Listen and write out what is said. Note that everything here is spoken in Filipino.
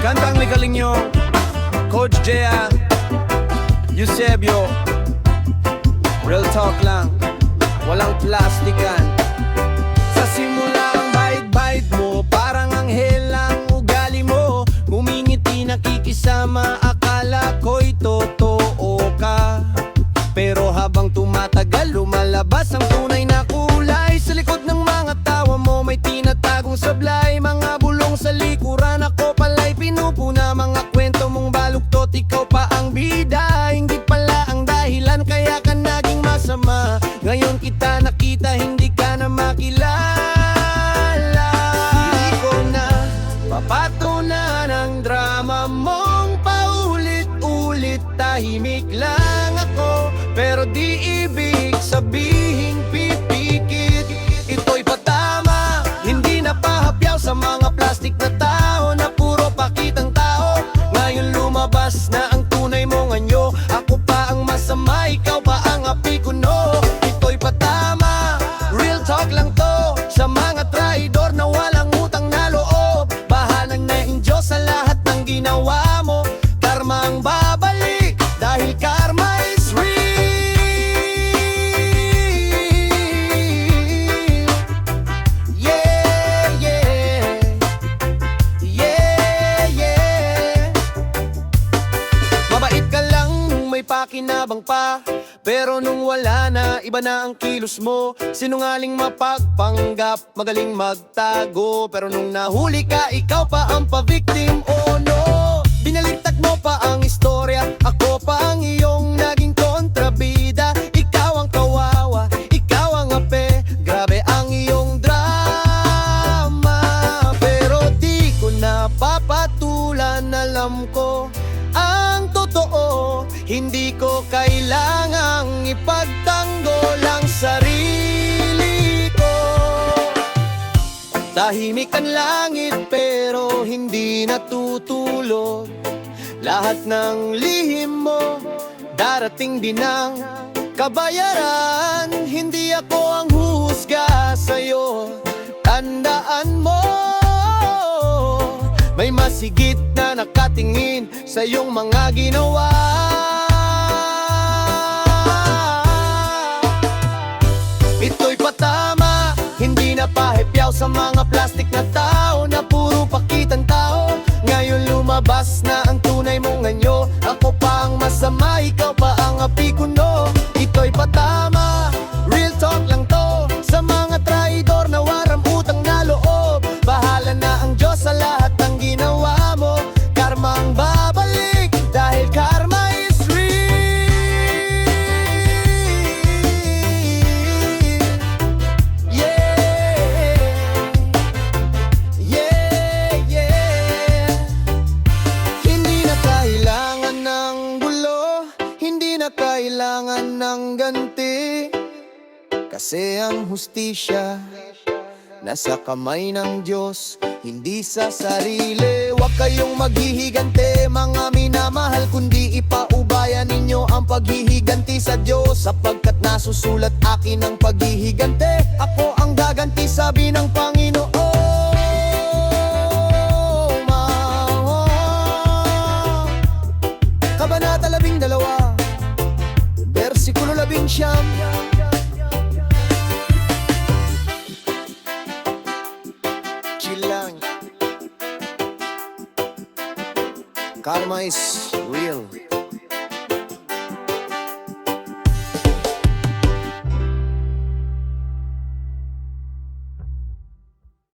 Kantang likaling nyo, Coach Jea, Eusebio. Real talk lang, walang plastikan. Sa simula ang bait-bait mo, parang anghel ang ugali mo. Ngumingiti nakikisama, akala ko'y totoo ka. Pero habang tumatagal, lumalabas ang tunay na kulay. Sa likod ng mga tawa mo, may tinatagong sablay. Mga bulong sa likuran, ako pala'y pinupuna. Mga kwento mong baluktot, ikaw pa ang bida. Hindi pala ang dahilan, kaya ka naging masama. Ngayon kita nakita, hindi ka na makilala. Hindi ko na papatunan ang drama mong paulit-ulit. Tahimik lang ako, pero di ibig sabihing pipikit. Ito'y patama, hindi na pahapyaw sa mga plastic na tao na puro pakitang tao. Ngayon lumabas na ang tunay mong anyo. Ako pa ang masama, ikaw pa ang apikuno. Ito'y patama, real talk lang to. Sa mga traidor na walang utang na loob, bahalang na ang Diyos sa lahat ng ginawa mo. Karma ang babalik, dahil karma is real. Yeah, yeah. Yeah, yeah. Mabait ka lang nung may pakinabang pa, pero nung wala na, iba na ang kilos mo. Sinungaling mapagpanggap, magaling magtago, pero nung nahuli ka, ikaw pa ang pa-victim. Oh no, binaliktad mo pa ang istorya, ako pa ang iyong naging kontrabida. Ikaw ang kawawa, ikaw ang ape, grabe ang iyong drama. Pero di ko napapatulan, alam ko ang totoo. Hindi ko kailangang ipagtanggol ang sarili ko. Tahimik ang langit pero hindi natutulog. Lahat ng lihim mo, darating din ang kabayaran. Hindi ako ang huhusga sa'yo, tandaan mo. May masigit na nakatingin sa iyong mga ginawa. Ito'y patama, hindi na pahipyaw sa mga plastic na tao na puro pakitang tao. Ngayon lumabas na ang tunay mong anyo. Ako pa ang masama, ikaw pa ang apikuno. Ito'y patama, real talk lang to. Sa mga traidor na waram utang na loob, bahala na ang Diyos sa lahat ng ginawa mo. Karma ang babalik, dahil karma is real. Yeah, yeah, yeah. Hindi na kailangan ng gulo, hindi na kailangan ng ganti, kasi ang hustisya nasa kamay ng Diyos, hindi sa sarili. Huwag kayong maghihigante, mga minamahal, kundi ipaubayan ninyo ang paghihiganti sa Diyos. Sapagkat nasusulat akin ang paghihigante, ako ang gaganti, sabi ng Panginoon. Kabanata 12, versikulo 19. Karma is real.